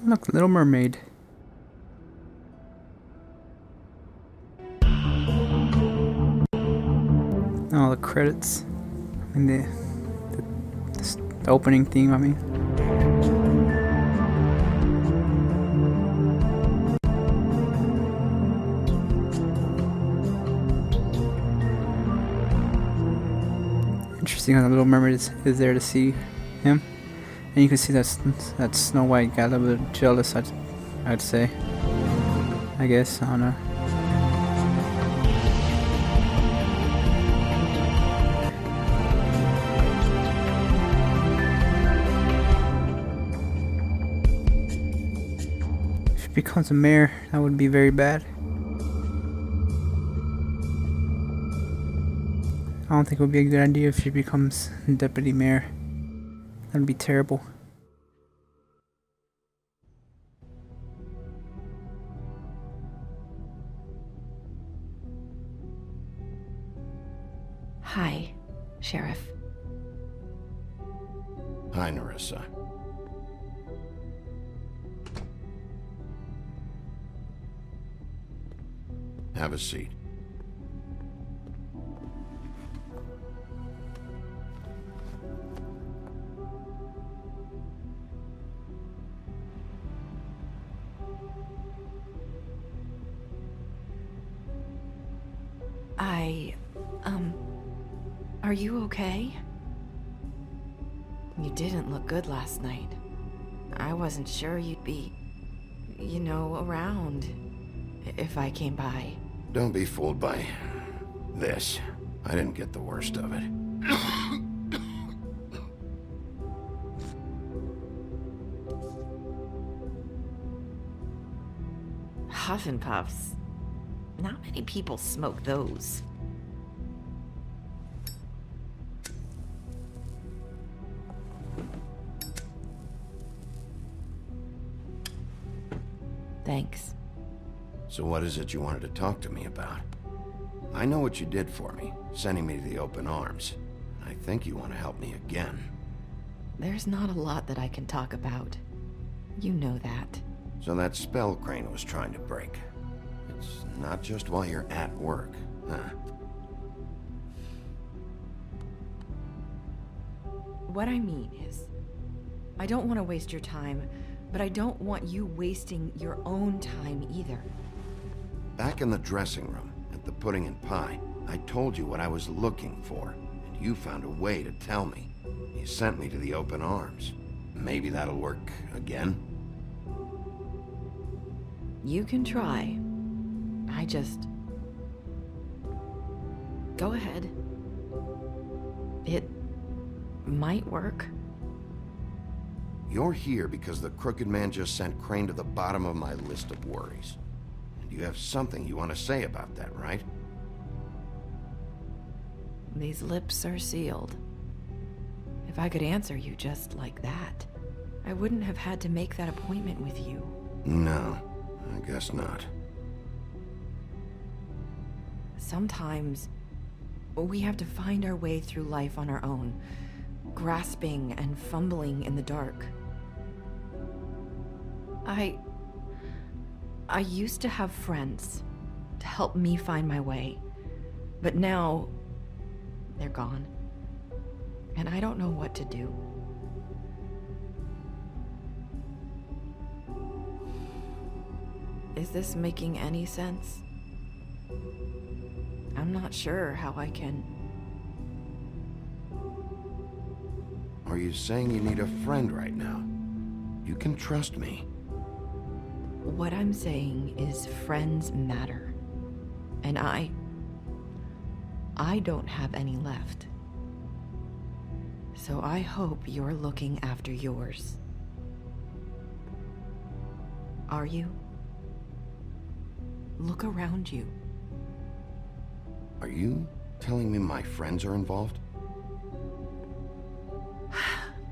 Look, Little Mermaid. Oh, the credits. And the opening theme, I mean. Interesting how the Little Mermaid is there to see him. And you can see that Snow White got a little bit jealous, I'd say. I guess, I don't know. If he becomes a mayor, that would be very bad. I don't think it would be a good idea if she becomes deputy mayor. That would be terrible. Hi, Sheriff. Hi, Nerissa. Have a seat. Are you okay? You didn't look good last night. I wasn't sure you'd be, around if I came by. Don't be fooled by this. I didn't get the worst of it. Huff and puffs. Not many people smoke those. Thanks. So what is it you wanted to talk to me about? I know what you did for me, sending me to the open arms. I think you want to help me again. There's not a lot that I can talk about. You know that. So that spell Crane was trying to break. It's not just while you're at work, huh? What I mean is, I don't want to waste your time, but I don't want you wasting your own time either. Back in the dressing room, at the pudding and pie, I told you what I was looking for, and you found a way to tell me. You sent me to the open arms. Maybe that'll work again? You can try. I just... Go ahead. It might work. You're here because the Crooked Man just sent Crane to the bottom of my list of worries. And you have something you want to say about that, right? These lips are sealed. If I could answer you just like that, I wouldn't have had to make that appointment with you. No, I guess not. Sometimes, we have to find our way through life on our own, grasping and fumbling in the dark. I used to have friends to help me find my way, but now they're gone, and I don't know what to do. Is this making any sense? I'm not sure how I can... Are you saying you need a friend right now? You can trust me. What I'm saying is friends matter. And I don't have any left. So I hope you're looking after yours. Are you? Look around you. Are you telling me my friends are involved?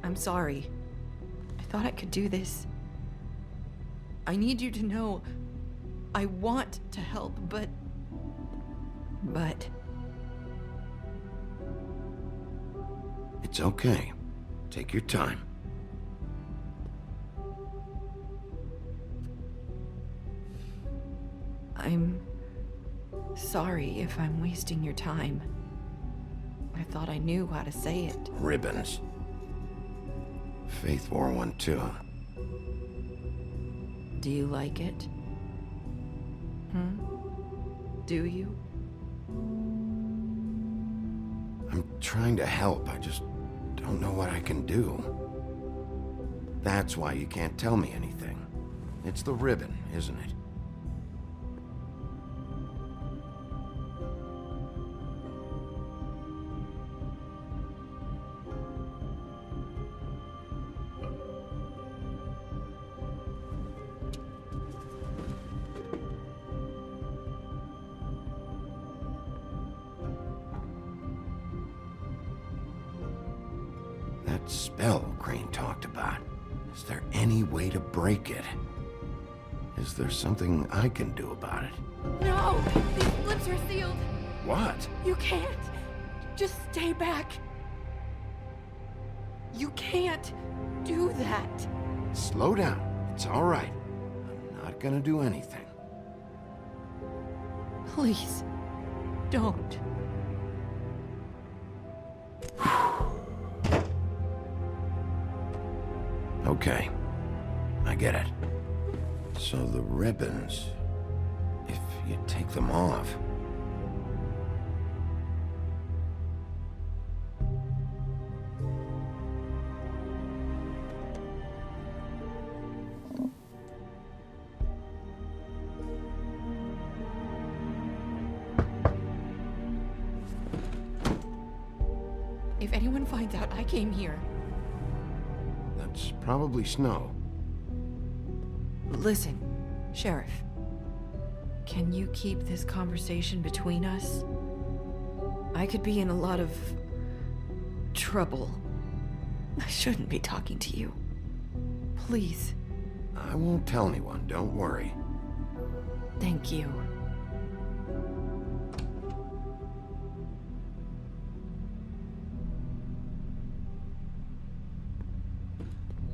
I'm sorry. I thought I could do this. I need you to know I want to help, but... It's okay. Take your time. I'm sorry if I'm wasting your time. I thought I knew how to say it. Ribbons. Faith wore one too. Do you like it? Do you? I'm trying to help, I just don't know what I can do. That's why you can't tell me anything. It's the ribbon, isn't it? That spell Crane talked about. Is there any way to break it? Is there something I can do about it? No! These lips are sealed! What? You can't! Just stay back! You can't do that! Slow down. It's all right. I'm not gonna do anything. Please, don't. Okay. I get it. So the ribbons, if you take them off... If anyone finds out I came here... That's probably snow. Listen, Sheriff. Can you keep this conversation between us? I could be in a lot of... trouble. I shouldn't be talking to you. Please. I won't tell anyone, don't worry. Thank you.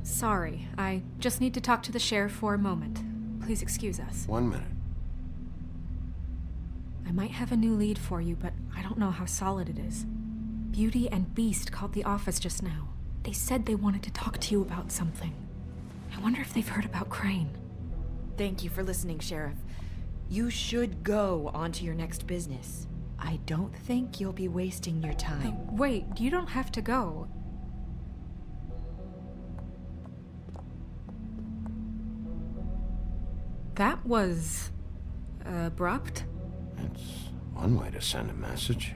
Sorry, I just need to talk to the sheriff for a moment. Please excuse us. 1 minute. I might have a new lead for you, but I don't know how solid it is. Beauty and Beast called the office just now. They said they wanted to talk to you about something. I wonder if they've heard about Crane. Thank you for listening, Sheriff. You should go on to your next business. I don't think you'll be wasting your time. Wait, you don't have to go. That was... abrupt? It's one way to send a message.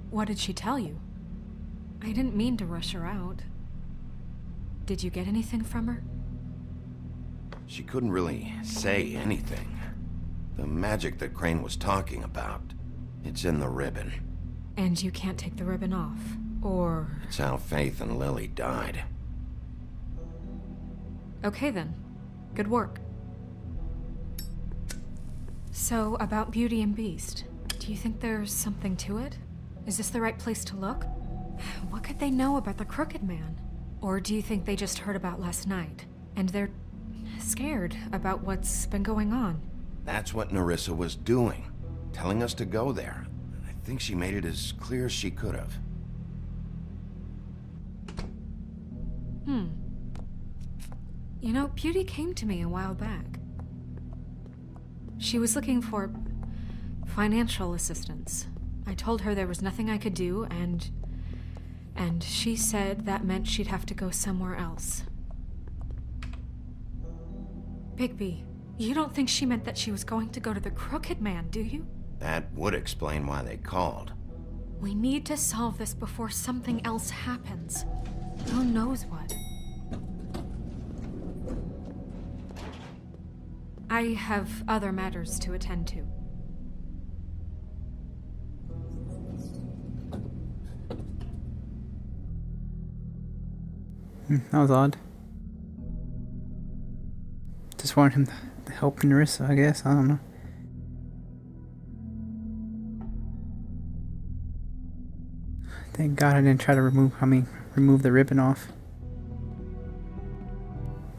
What did she tell you? I didn't mean to rush her out. Did you get anything from her? She couldn't really say anything. The magic that Crane was talking about, it's in the ribbon. And you can't take the ribbon off, or... It's how Faith and Lily died. Okay then. Good work. So, about Beauty and Beast, do you think there's something to it? Is this the right place to look? What could they know about the Crooked Man? Or do you think they just heard about last night, and they're scared about what's been going on? That's what Nerissa was doing, telling us to go there. I think she made it as clear as she could have. You know, Beauty came to me a while back. She was looking for financial assistance. I told her there was nothing I could do, and she said that meant she'd have to go somewhere else. Bigby, you don't think she meant that she was going to go to the Crooked Man, do you? That would explain why they called. We need to solve this before something else happens. Who knows what? I have other matters to attend to. That was odd. Just wanted him to help Nerissa, I guess. I don't know. Thank God I didn't try to remove the ribbon off.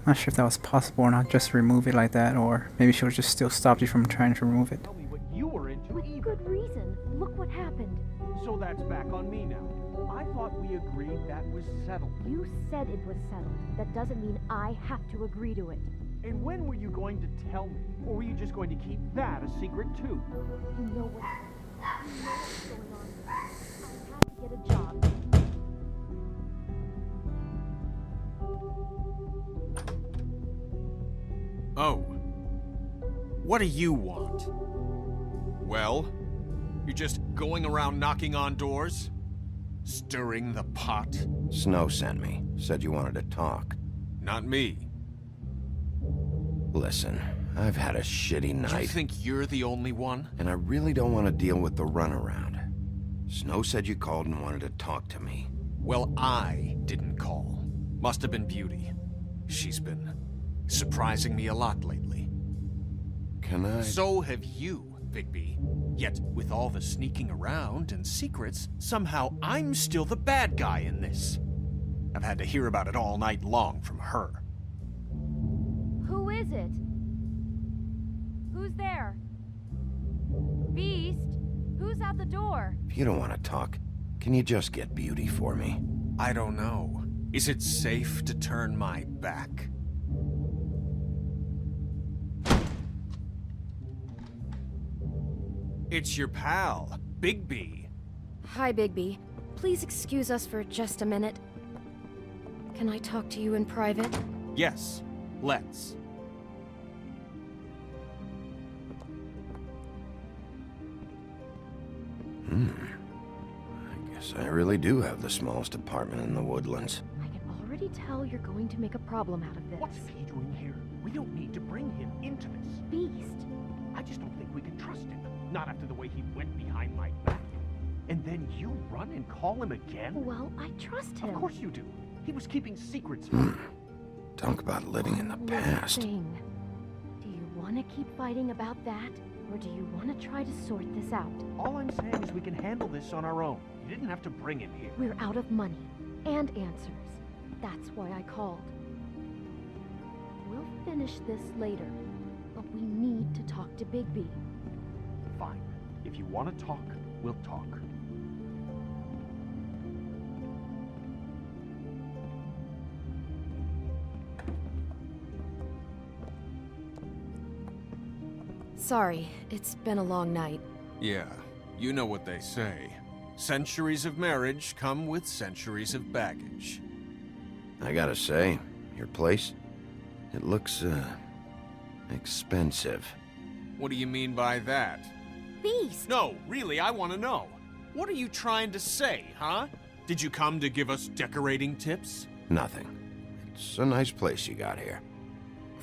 Not sure if that was possible or not, just remove it like that, or maybe she would just still stop you from trying to remove it. Tell me what you were into With either. good reason. Look what happened. So that's back on me now. I thought we agreed that was settled. You said it was settled. That doesn't mean I have to agree to it. And when were you going to tell me? Or were you just going to keep that a secret too? You know what's going on. I had to get a job. Oh. What do you want? Well? You're just going around knocking on doors? Stirring the pot? Snow sent me. Said you wanted to talk. Not me. Listen, I've had a shitty night. You think you're the only one? And I really don't want to deal with the runaround. Snow said you called and wanted to talk to me. Well, I didn't call. Must have been Beauty. She's been surprising me a lot lately. Can I? So have you, Bigby. Yet, with all the sneaking around and secrets, somehow I'm still the bad guy in this. I've had to hear about it all night long from her. Who is it? Who's there? Beast? Who's at the door? If you don't want to talk, can you just get Beauty for me? I don't know. Is it safe to turn my back? It's your pal, Bigby. Hi, Bigby. Please excuse us for just a minute. Can I talk to you in private? Yes, let's. I guess I really do have the smallest apartment in the Woodlands. I can already tell you're going to make a problem out of this. What's he doing here? We don't need to bring him into this. Beast? I just don't think we can trust him. Not after the way he went behind my back. And then you run and call him again? Well, I trust him. Of course you do. He was keeping secrets. Talk about living in the One little past. thing. Do you want to keep fighting about that? Or do you want to try to sort this out? All I'm saying is we can handle this on our own. You didn't have to bring him here. We're out of money and answers. That's why I called. We'll finish this later, but we need to talk to Bigby. Fine. If you want to talk, we'll talk. Sorry, it's been a long night. Yeah, you know what they say. Centuries of marriage come with centuries of baggage. I gotta say, your place, it looks, expensive. What do you mean by that? Beast! No, really, I want to know. What are you trying to say, huh? Did you come to give us decorating tips? Nothing. It's a nice place you got here.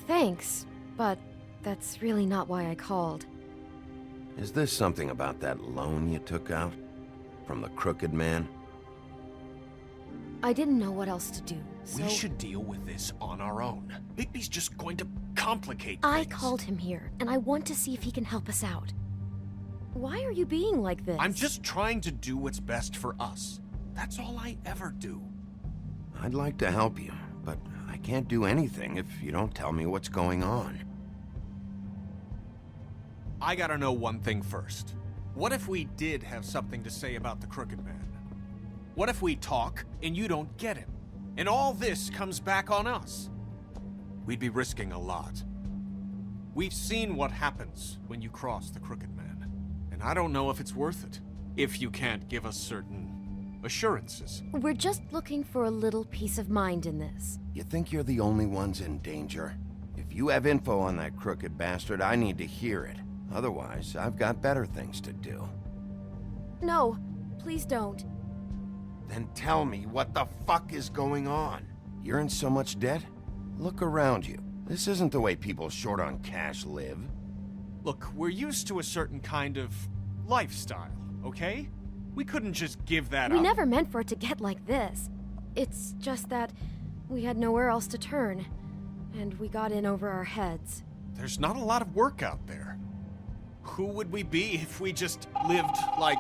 Thanks, but that's really not why I called. Is this something about that loan you took out? From the crooked man? I didn't know what else to do, so... We should deal with this on our own. Bigby's just going to complicate I things. called him here, and I want to see if he can help us out. Why are you being like this? I'm just trying to do what's best for us. That's all I ever do. I'd like to help you, but I can't do anything if you don't tell me what's going on. I gotta know one thing first. What if we did have something to say about the Crooked Man? What if we talk and you don't get him? And all this comes back on us? We'd be risking a lot. We've seen what happens when you cross the Crooked Man. And I don't know if it's worth it. If you can't give us certain assurances. We're just looking for a little peace of mind in this. You think you're the only ones in danger? If you have info on that crooked bastard, I need to hear it. Otherwise, I've got better things to do. No, please don't. Then tell me what the fuck is going on? You're in so much debt? Look around you. This isn't the way people short on cash live. Look, we're used to a certain kind of lifestyle, okay? We couldn't just give that We up. never meant for it to get like this. It's just that we had nowhere else to turn, and we got in over our heads. There's not a lot of work out there. Who would we be if we just lived like...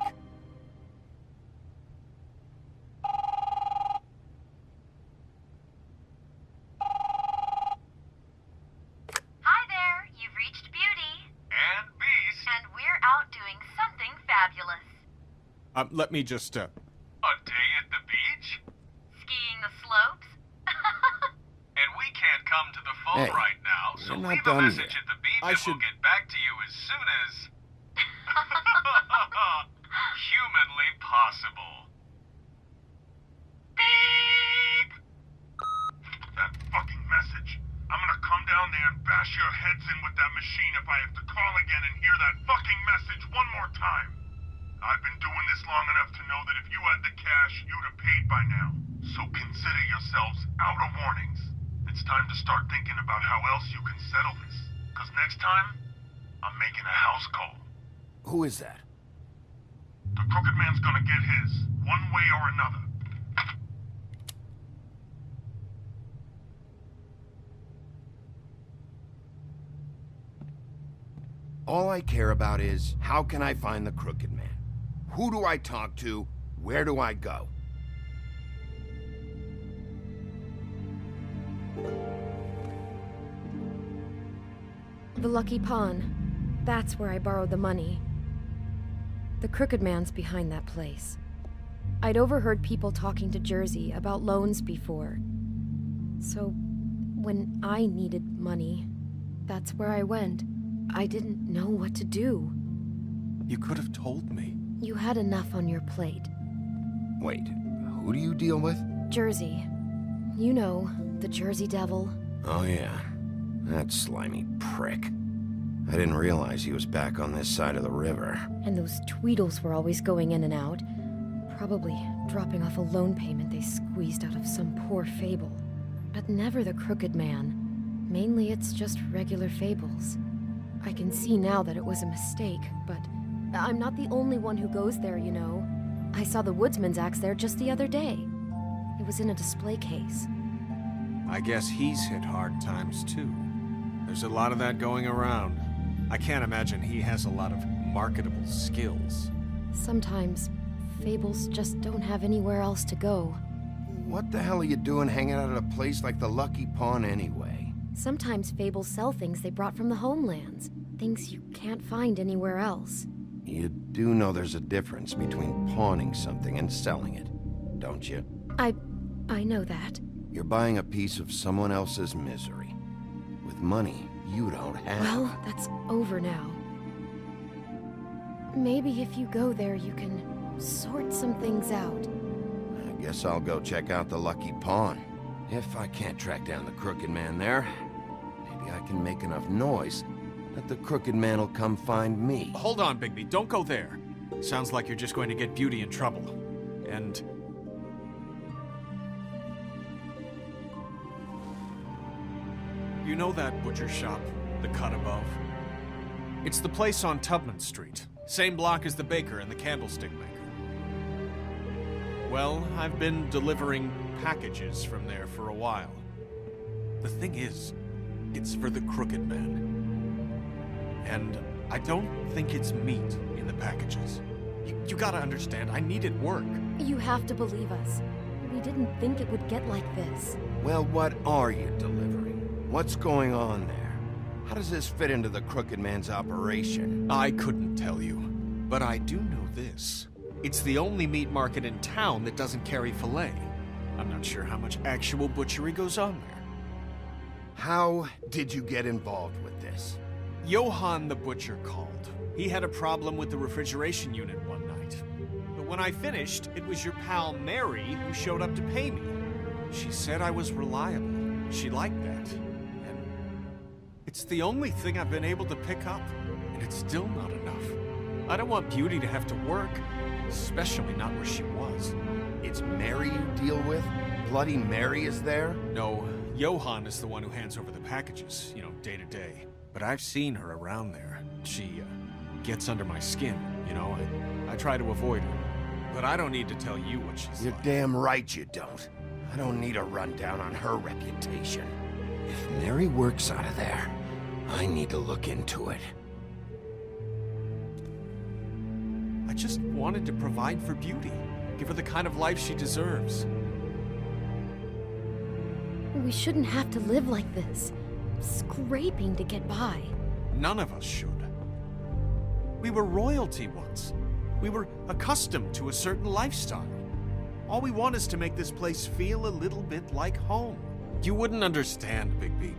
fabulous. Let me just, A day at the beach? Skiing the slopes? And we can't come to the phone Hey, right now, so we're not leave a done message yet. at the beep I and should- we'll get back to you as soon as... humanly possible. Beep! That fucking message. I'm gonna come down there and bash your heads in with that machine if I have to call again and hear that fucking message one more time. I've been doing this long enough to know that if you had the cash, you'd have paid by now. So consider yourselves out of warnings. It's time to start thinking about how else you can settle this. Because next time, I'm making a house call. Who is that? The Crooked Man's gonna get his, one way or another. All I care about is, how can I find the Crooked Man? Who do I talk to? Where do I go? The Lucky Pawn. That's where I borrowed the money. The Crooked Man's behind that place. I'd overheard people talking to Jersey about loans before. So, when I needed money, that's where I went. I didn't know what to do. You could have told me. You had enough on your plate. Wait, who do you deal with? Jersey. You know, the Jersey Devil. Oh yeah, that slimy prick. I didn't realize he was back on this side of the river. And those Tweedles were always going in and out. Probably dropping off a loan payment they squeezed out of some poor fable. But never the Crooked Man. Mainly it's just regular fables. I can see now that it was a mistake, but I'm not the only one who goes there, you know. I saw the Woodsman's axe there just the other day. It was in a display case. I guess he's hit hard times too. There's a lot of that going around. I can't imagine he has a lot of marketable skills. Sometimes, fables just don't have anywhere else to go. What the hell are you doing hanging out at a place like the Lucky Pawn anyway? Sometimes fables sell things they brought from the homelands. Things you can't find anywhere else. You do know there's a difference between pawning something and selling it, don't you? I know that. You're buying a piece of someone else's misery. With money you don't have. Well, that's over now. Maybe if you go there, you can sort some things out. I guess I'll go check out the Lucky Pawn. If I can't track down the Crooked Man there, maybe I can make enough noise that the Crooked Man will come find me. Hold on, Bigby, don't go there. Sounds like you're just going to get Beauty in trouble. And... you know that butcher shop, the cut above? It's the place on Tubman Street. Same block as the baker and the candlestick maker. Well, I've been delivering packages from there for a while. The thing is, it's for the Crooked Man. And I don't think it's meat in the packages. You gotta understand, I needed work. You have to believe us. We didn't think it would get like this. Well, what are you delivering? What's going on there? How does this fit into the Crooked Man's operation? I couldn't tell you, but I do know this. It's the only meat market in town that doesn't carry filet. I'm not sure how much actual butchery goes on there. How did you get involved with this? Johann the butcher called. He had a problem with the refrigeration unit one night. But when I finished, it was your pal Mary who showed up to pay me. She said I was reliable. She liked that. And it's the only thing I've been able to pick up. And it's still not enough. I don't want Beauty to have to work, especially not where she was. It's Mary you deal with? Bloody Mary is there? No, Johann is the one who hands over the packages, you know, day to day. But I've seen her around there. She, gets under my skin, you know? I try to avoid her. But I don't need to tell you what she's You're like. damn right you don't. I don't need a rundown on her reputation. If Mary works out of there, I need to look into it. I just wanted to provide for Beauty. Give her the kind of life she deserves. We shouldn't have to live like this. Scraping to get by. None of us should. We were royalty once. We were accustomed to a certain lifestyle. All we want is to make this place feel a little bit like home. You wouldn't understand, Bigby.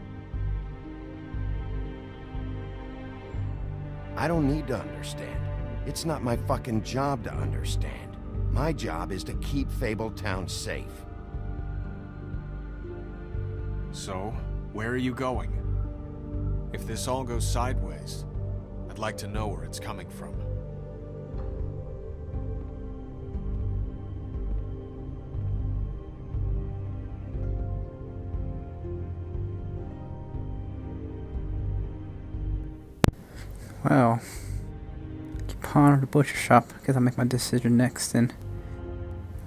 I don't need to understand. It's not my fucking job to understand. My job is to keep Fabletown safe. So, where are you going? If this all goes sideways, I'd like to know where it's coming from. Well, keep on to the butcher shop because I'll make my decision next. And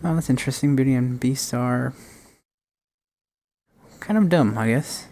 well, that's interesting. Beauty and Beast are kind of dumb, I guess.